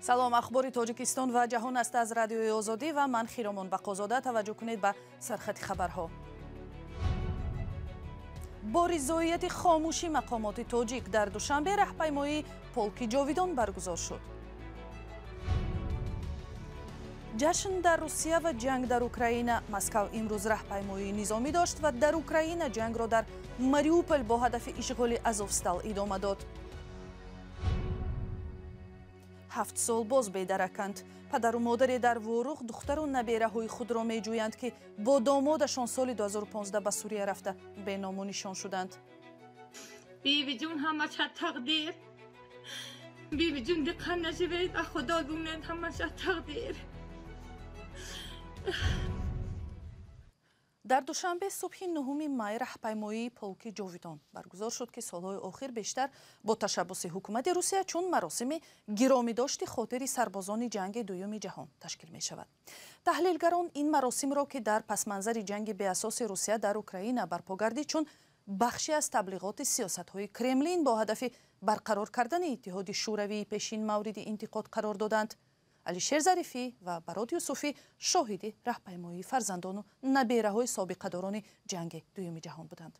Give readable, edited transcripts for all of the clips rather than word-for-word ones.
салом, ахбори тоҷикистон ва ҷаҳон аст аз радиои озодӣ ва ман хиромон бақозода. таваҷҷӯҳ кунед ба сархати хабарҳо. бо ризоияти хомӯши мақомоти тоҷик дар душанбе раҳпаймоии полки ҷовидон баргузор шуд. ҷашн дар Русия ва ҷанг дар Украина. Москав имрӯз раҳпаймоии низомӣ дошт ва дар Украина ҷангро дар Мариупол бо ҳадафи ишғоли Азовстал идома дод. 7 сол боз бедараканд. Падару модаре дар Ворух духтару набераҳои худро меҷӯянд, ки бо домодашон соли 2015 ба Сурия рафта беном нишон шуданд. Биби ҷун ҳамаш ҳад тақдир. Биби ҷун диққат нашавед, ба худо гумнед, ҳамаш ҳад тақдир. дар душанбе субҳи 9 май раҳпаймоии полки ҷовидон баргузор шуд, ки солҳои охир бештар бо ташаббуси ҳукумати Русия чун маросими гиромидошти хотири сарбозони ҷанги дуюми ҷаҳон ташкил мешавад. таҳлилгарон ин маросимро, ки дар пасманзари ҷанги беасоси Русия дар Украина барпо гардид, чун бахше аз таблиғоти сиёсатҳои Кремлин бо ҳадафи барқарор кардани иттиҳоди шӯравии пешин мавриди интиқод қарор доданд. Алишер Зарифӣ ва Барод Юсуфӣ шоҳиди раҳпаймоии фарзандону набераҳои собиқадорони ҷанги дуюми ҷаҳон буданд.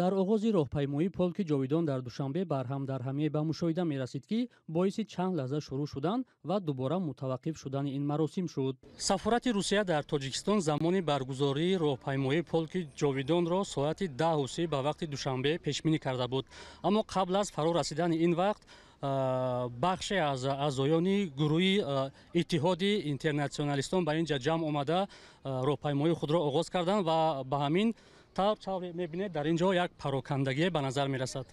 дар оғози роҳпаймоии полки ҷовидон дар душанбе барҳам дар ҳамея ба мушоҳида мерасид, ки боиси чанд лаҳза шурӯъ шудан ва дубора мутаваққиф шудани ин маросим шуд. сафорати Русия дар Тоҷикистон замони баргузории роҳпаймоии полки ҷовидонро соати 10:30 ба вақти душанбе пешбинӣ карда буд. Аммо қабл аз фаро расидани ин вақт бахше аз аъзоёни гурӯҳи иттиҳоди интернатсионалистон ба ин ҷа ҷамъ омада роҳпаймоии худро оғоз карданд ва ба ҳамин тавр мебинед дар ин ҷо як парокандагие ба назар мерасад.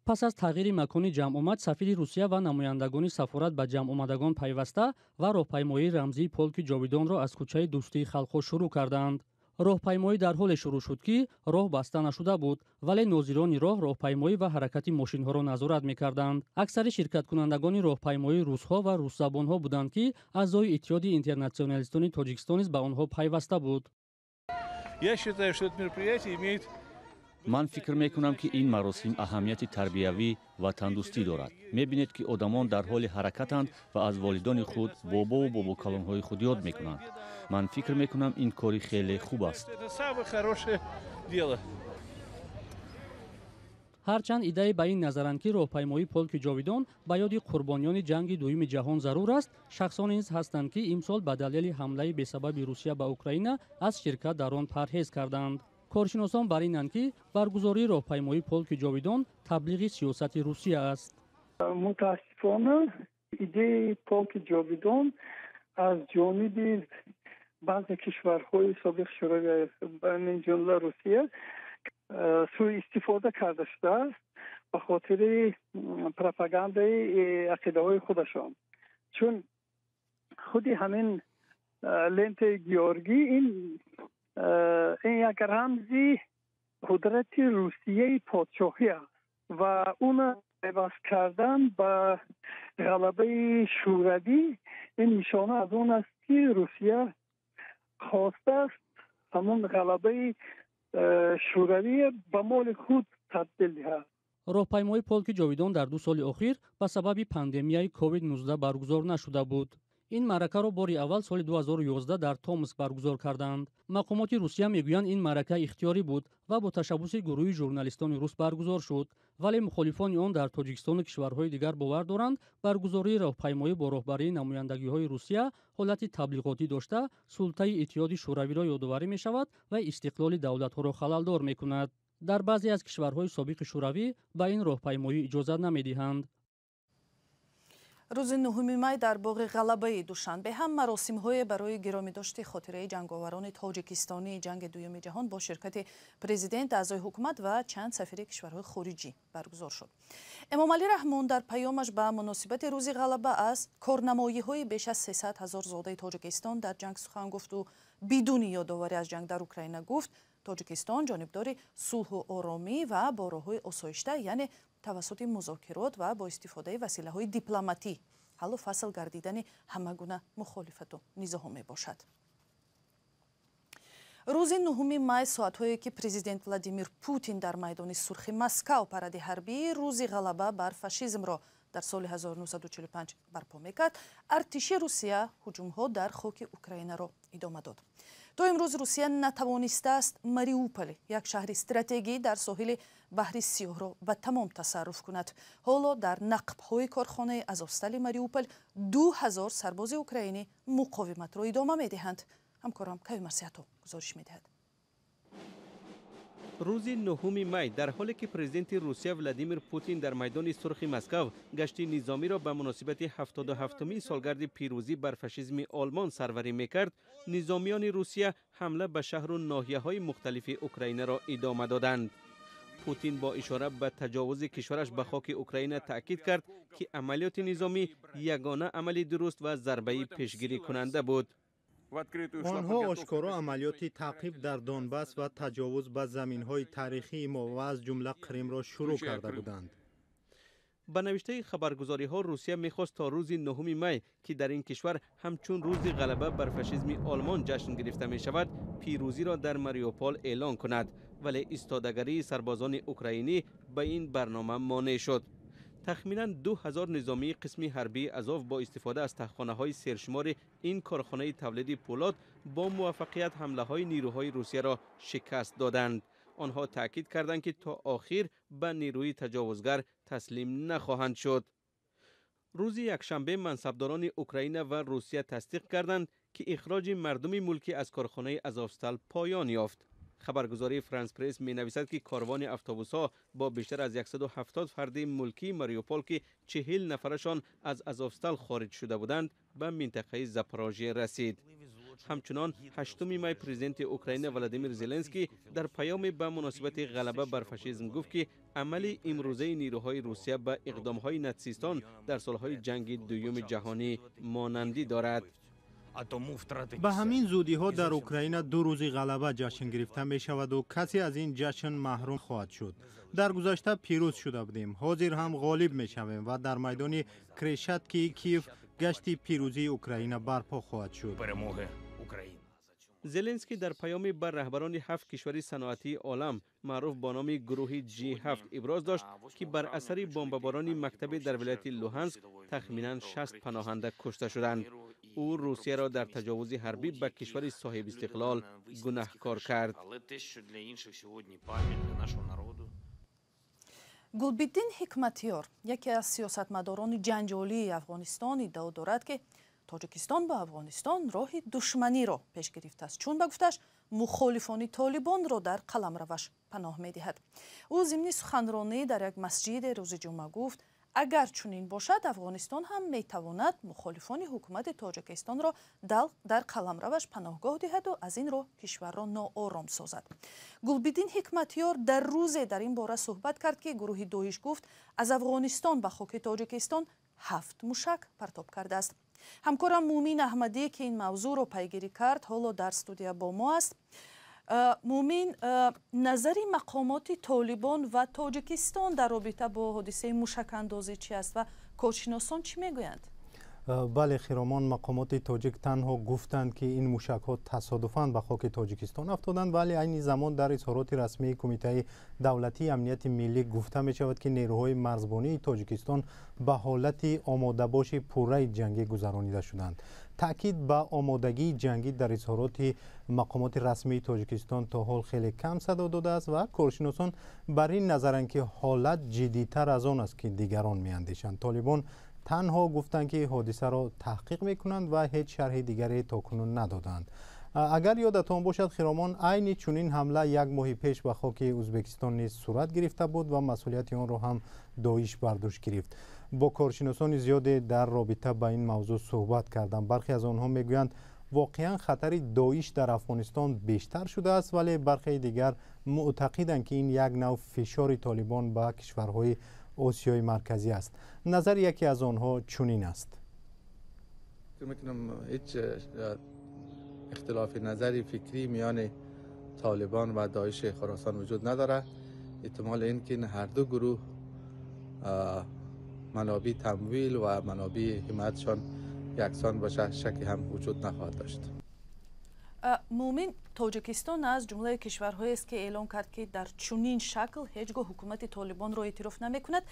пас аз тағйири макони ҷамъомад, сафири Русия ва намояндагони сафорат ба ҷамъомадагон пайваста ва роҳпаймоии рамзии полки ҷовидонро аз кӯчаи Дӯстии Халқҳо шурӯъ карданд. роҳпаймоӣ дар ҳоле шурӯъ шуд, ки роҳ баста нашуда буд, вале нозирони роҳ роҳпаймоӣ ва ҳаракати мошинҳоро назорат мекарданд. аксари ширкаткунандагони роҳпаймоӣ русҳо ва русзабонҳо буданд, ки аъзои иттиҳоди интернатсионалистони Тоҷикистон низ ба онҳо пайваста буд. ман фикр мекунам, ки ин маросим аҳамияти тарбиявӣ ва тандурустӣ дорад. мебинед, ки одамон дар ҳоли ҳаракатанд ва аз волидони худ, бобову бобокалонҳои худ ёд мекунанд. ман фикр мекунам, ин кори хеле хуб аст. ҳарчанд иддаи ба ин назаранд, ки роҳпаймоии полки ҷовидон ба ёди қурбониёни ҷанги дуюми ҷаҳон зарур аст, шахсоне низ ҳастанд, ки имсол ба далели ҳамлаи бесабаби Русия ба Украина аз ширкат дар он парҳез карданд. коршиносон бар инанд, ки баргузории роҳпаймоии полки ҷовидон таблиғи сиёсати Русия аст. мутаассифона идеяи полки ҷовидон аз ҷониби баъзе кишварҳои собиқ шӯравӣ ҷумла Русия суистифода карда шудааст ба хотири пропагандаи ақидаҳои худашон. чун худи ҳамин лентаи Георгӣ ин як рамзи қудрати Русияи подшоҳӣ аст ва уна пайваст кардан ба ғалабаи шӯравӣ ин нишона аз он аст, ки Русия хостааст ҳамон ғалабаи шӯравӣ ба моли худ табдил диҳад. роҳпаймоии полки ҷовидон дар 2 соли охир ба сабаби пандемияи COVID-19 баргузор нашуда буд. ин маъракаро бори аввал соли 2011 дар Томск баргузор карданд. мақомоти Русия мегӯянд, ин маърака ихтиёрӣ буд ва бо ташаббуси гурӯҳи журналистони рус баргузор шуд, вале мухолифони он дар Тоҷикистону кишварҳои дигар бовар доранд, баргузории роҳпаймоӣ бо роҳбарии намояндагиҳои Русия ҳолати таблиғотӣ дошта, султаи иттиҳоди шӯравиро ёдоварӣ мешавад ва истиқлоли давлатҳоро халалдор мекунад. дар баъзе аз кишварҳои собиқи шӯравӣ ба ин роҳпаймоӣ иҷозат намедиҳанд. рӯзи 9 май дар боғи ғалабаи Душанбе ҳам маросимҳое барои гиромидошти хотираи ҷанговарони тоҷикистонии ҷанги дуюми ҷаҳон бо ширкати президент, аъзои ҳукумат ва чанд сафири кишварҳои хориҷӣ баргузор шуд. Эмомалӣ Раҳмон дар паёмаш ба муносибати рӯзи ғалаба аз корнамоиҳои беш аз 300 000 зодаи Тоҷикистон дар ҷанг сухан гуфту бидуни ёдоварӣ аз ҷанг дар Украина гуфт, Тоҷикистон ҷонибдори сулҳу оромӣ ва бо роҳҳои осоишта, яъне тавассути музокирот ва бо истифодаи василаҳои дипломатӣ ҳаллу фасл гардидани ҳамагуна мухолифату низоҳо мебошад. рӯзи 9 май соатҳое ки президент Владимир Путин дар майдони сурхи Москав паради ҳарбии рӯзи ғалаба бар фашизмро дар соли 1945 барпо мекард, артиши Русия ҳуҷумҳо дар хоки Украинаро идома дод. то имрӯз Русия натавонистааст Мариуполи, як шаҳри стратегӣ дар соҳили баҳри Сиёҳро ба тамом тасарруф кунад. ҳоло дар нақбҳои корхонаи Азовстали Мариупол 2000 сарбози украинӣ муқовиматро идома медиҳанд. ҳамкорам Кави Марсиятов гузориш медиҳад. روزی 9 می در حالی که پرزیدنت روسیه ولادیمیر پوتین در میدان سرخ مسکو گشتی نظامی را به مناسبت 77مین سالگرد پیروزی بر فاشیسم آلمان سروری میکرد، نظامیان روسیه حمله به شهر و ناحیه‌های مختلف اوکراین را ادامه دادند. پوتین با اشاره به تجاوز کشورش به خاک اوکراین تاکید کرد که عملیات نظامی یگانه عملی درست و ضربه پیشگیری کننده بود. آنها آشکارا عملیات تعقیب در دونباس و تجاوز به زمین‌های تاریخی ما و از جمله کریم را شروع کرده بودند. با نوشته خبرگزاری‌ها روسیه می‌خواست تا روز 9 می که در این کشور همچون روز غلبه بر فاشیسم آلمان جشن گرفته می‌شود، پیروزی را در ماریوپول اعلان کند، ولی ایستادگی سربازان اوکراینی به این برنامه مانع شد. تخمیناً 2000 نظامی قسم حربی آزوف با استفاده از تخمین‌های سرشمار این کارخانه تولید پولاد با موفقیت حمله‌های نیروهای روسیه را شکست دادند. آنها تاکید کردند که تا آخر به نیروی تجاوزگر تسلیم نخواهند شد. روز یکشنبه منصبداران اوکراین و روسیه تصدیق کردند که اخراج مردم ملکی از کارخانه آزوفستال پایان یافت. خبرگزاری فرانس پرس می نویسد که کاروان اتوبوس‌ها با بیشتر از 170 فرد ملکی ماریوپول که 40 نفرشان از آزوفستال خارج شده بودند به منطقه زاپاروژیه رسید. همچنان 8 می پرزیدنت اوکراین ولادیمیر زلنسکی در پیام به مناسبت غلبه بر فاشیسم گفت که عمل امروزه نیروهای روسیه به اقدام‌های ناتسیستان در سالهای جنگ دوم جهانی مانندی دارد. به همین زودی ها در اوکراین 2 روز غلبه جشن گرفته می شود و کسی از این جشن محروم خواهد شد. در گذشته پیروز شده بودیم، حاضر هم غالب می شویم و در میدان کرشاتکی کیف گشتی پیروزی اوکراین برپا خواهد شد. زلنسکی در پیام بر رهبران 7 کشور صنعتی عالم معروف با نام گروه G7 ابراز داشت که بر اثر بمباران مکتب در ولایت لوهانسک تخمیناً 60 پناهنده کشته شدند. او روسیه را در تجاوز حربی به کشور صاحب استقلال گناهکار کرد. گلبدین حکمتیار یکی از سیاستمداران جنجالی افغانستان ادعا دارد که تاجیکستان با افغانستان راه دشمنی را پیش گرفته است، چون به گفتش مخالفان طالبان را در قلمروش پناه می‌دهد. او ضمن سخنرانی در یک مسجد روز جمعه گفت اگر چنین باشد افغانستان هم میتواند مخالفان حکومت تاجیکستان را در قلمروش پناهگاه دهد و از این راه کشور را ناآرام سازد. گلبدین حکمتیار در روز در این باره صحبت کرد که گروه داعش گفت از افغانستان به خاک تاجیکستان 7 موشک پرتاب کرده است. همکارم مومین احمدی که این موضوع را پیگیری کرد حالا در استودیو با ما است. مومین، نظر مقامات طالبان و تاجیکستان در رابطه با حادثه موشک اندازی چی است و کارشناسان چی میگویند؟ بله خیرامان، مقامات تاجیک تنها گفتند که این موشک ها تصادفاً به خاک تاجیکستان افتادند، ولی این زمان در اظهارات رسمی کمیته دولتی امنیت ملی گفته می شود که نیروهای مرزبانی تاجیکستان به حالت آماده باش پوره جنگی گذرانیده شدند. تاکید به آمادگی جنگی در اظهارات مقامات رسمی تاجیکستان تا حال خیلی کم صدا داده است و کارشناسان بر این نظرند که حالت جدی‌تر از آن است که دیگران می‌اندیشند. طالبان تنها گفتند که حادثه را تحقیق میکنند و هیچ شرح دیگری تاکنون ندادند. اگر یادتان باشد خیرامان، عین چنین حمله 1 ماه پیش به خاک ازبکستان نیز صورت گرفته بود و مسئولیت آن را هم داعش برداشت گرفت. با کارشناسان زیادی در رابطه با این موضوع صحبت کردم. برخی از آنها میگویند واقعا خطر داعش در افغانستان بیشتر شده است، ولی برخی دیگر معتقدند که این یک نوع فشار طالبان به کشورهای آسیای مرکزی است. نظر یکی از آنها چنین است. میکنم هیچ اختلاف نظری فکری میان طالبان و داعش خراسان وجود نداره. احتمال این که هر دو گروه منابع تمویل و منابع حمایتشان یکسان باشه شکی هم وجود نخواهد داشت. مومن توجیکستان از جمله کشورهایی است که اعلام کرد که در چنین شکل هیچگاه حکومت طالبان را اعتراف نمیکند.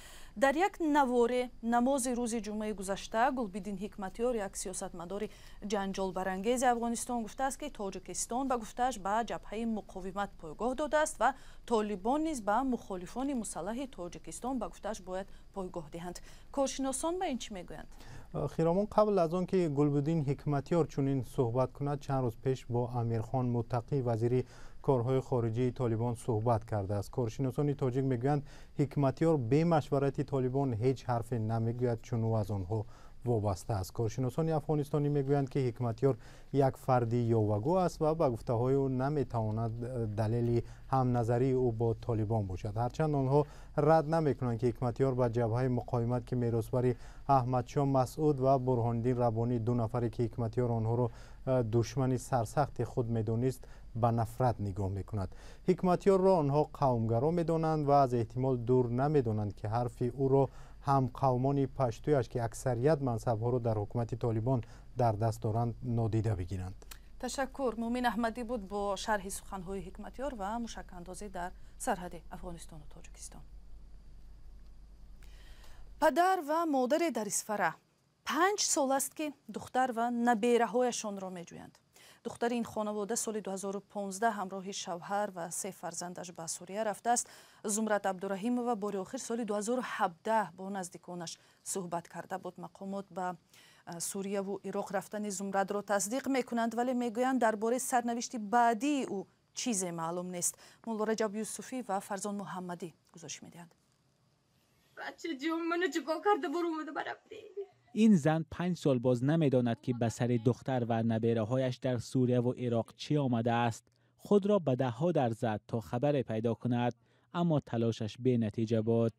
در یک نوار نماز روز جمعه گذشته گلبدین حکمتیار یک سیاستمدار جنجال برانگیز افغانستان گفته است که تاجیکستان به گفته‌اش به جبهه مقاومت پایگاه داده است و طالبان نیز به مخالفان مسلح تاجیکستان به گفته‌اش باید پایگاه دهند. کارشناسان به این چی میگویند؟ خیرامان، قبل از آن که گلبدین حکمتیار چنین صحبت کند چند روز پیش با امیرخان متقی وزیر کارهای خارجی طالبان صحبت کرده است. کارشناسان تاجیک میگویند حکمتیار به مشورت طالبان هیچ حرف نمیگوید چون او از آنها وابسته است. کارشناسان افغانستانی میگویند که حکمتیار یک فردی یاوه‌گو است و به گفته‌های او نمیتواند دلیل هم نظری او با طالبان باشد. هرچند آنها رد نمیکنند که حکمتیار با جبهه مقاومت که میراثبر احمدشاه مسعود و برهانالدین ربانی دو نفری که حکمتیار آنها را دشمن سرسخت خود میدانست به نفرت نگاه میکند. حکمتیار را آنها قومگرا میدانند و از احتمال دور نمیدانند که حرف او را هم قومان پشتویش که اکثریت منصب‌ها را در حکومت طالبان در دست دارند نادیده بگیرند. تشکر. مومن احمدی بود با شرح سخن‌های حکمتیار و موشک‌اندازی در سرحد افغانستان و تاجیکستان. پدر و مادر در اصفهان 5 سال است که دختر و نبیره‌هایشان را می‌جویند. دختر این خانواده سال 2015 همراه شوهر و 3 فرزندش به سوریه رفته است. زمرد عبدالرحیمова بار آخر سال 2017 با نزدیکانش صحبت کرده بود. مقامات به سوریه و عراق رفتن زمرد را تصدیق میکنند ولی میگویند درباره سرنوشت بعدی او چیزی معلوم نیست. مولا رجب یوسفی و فرزان محمدی گزارش میدهند. بچه جون منو چیکار کرده برو برفتی؟ این زن 5 سال باز نمیداند که به سر دختر و نبیره‌هایش در سوریه و عراق چی آمده است. خود را به ده‌ها در زد تا خبر پیدا کند، اما تلاشش بی نتیجه بود.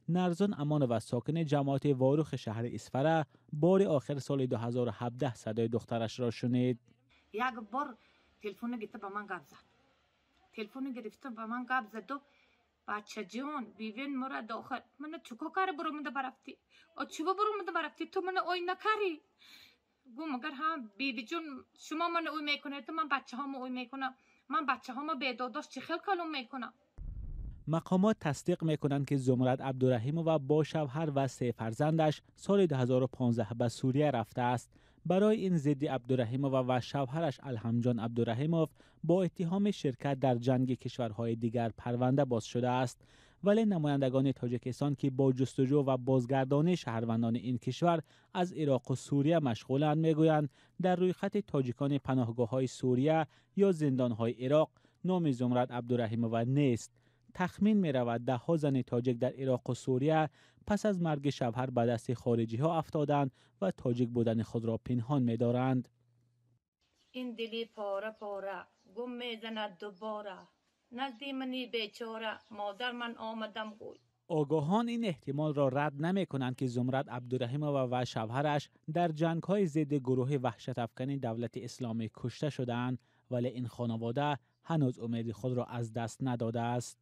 نرزان امان و ساکن جماعت واروخ شهر اصفهان بار آخر سال 2017 صدای دخترش را شنید. یک بار تلفن گرفته به من گپ زد. تلفن گرفته به من گپ زد و بچه جون بیوین مرا داخل من چیکار کار برو برفتی؟ چیکار برو برفتی؟ تو من اوی نکاری؟ گم اگر هم بیبی جون شما من اوی میکنه تو من بچه هامو اوی میکنم. من بچه هامو بیداداش چه خیل کلوم میکنم. مقامات تصدیق میکنند که زمرد عبدالرحیمova با شوهر و 3 فرزندش سال 2015 به سوریه رفته است. برای این ضد عبدالرحیمova و شوهرش الحمجان عبدالرحیمov با اتهام شرکت در جنگ کشورهای دیگر پرونده باز شده است، ولی نمایندگان تاجیکستان که با جستجو و بازگردانی شهروندان این کشور از عراق و سوریه مشغولند میگویند در روی خط تاجیکان پناهگاه‌های سوریه یا زندان‌های عراق نام زمرد عبدالرحیمova نیست. تخمین می رود 10 زن تاجیک در عراق و سوریه پس از مرگ شوهر به دست خارجی ها افتادند و تاجیک بودن خود را پنهان می دارند. این دلی پاره پاره گم می زند دوباره نزدی منی بیچاره مادر من آمدم گوی. آگاهان این احتمال را رد نمی کنند که زمرد عبدالرحیمova و شوهرش در جنگ های ضد گروه وحشت افکن دولت اسلامی کشته شدند، ولی این خانواده هنوز امید خود را از دست نداده است.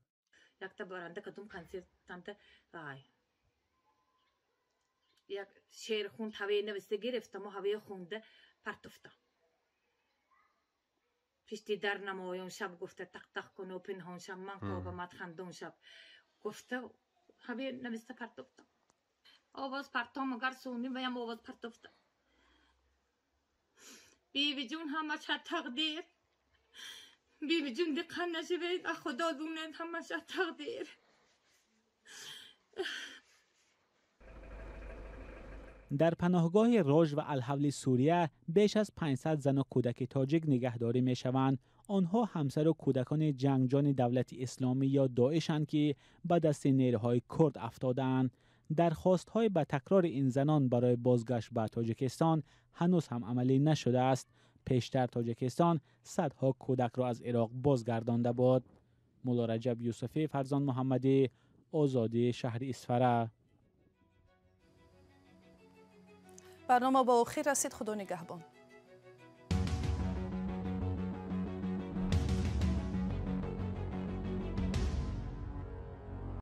یک تا بارنده کدوم کنسرت تامته وای یک شعر خوند هوای نوشته گرفتم و هوای خونده پرتفتم. پشتی در نمایان شب گفته تق تق کن و پنهان شب من کابمت خندون شب گفته هوای نوشته پرتفتم. آواز پرتام اگر سونی بیم آواز پرتفتم. بیوی جون همش تقدیر بیبی جون دقت نشوید خدا دونند همش تقدیر. در پناهگاه راژ و الحول سوریه بیش از 500 زن و کودک تاجیک نگهداری می شوند. آنها همسر و کودکان جنگجان دولت اسلامی یا داعشند که به دست نیروهای کرد افتادند. درخواست‌های به تکرار این زنان برای بازگشت به تاجیکستان هنوز هم عملی نشده است. پیشتر تاجیکستان صدها کودک را از عراق بازگردانده بود. مولا رجب یوسفی، فرزان محمدی، آزادی شهر اصفهان. برنامه با آخر رسید. خدا نگهبان.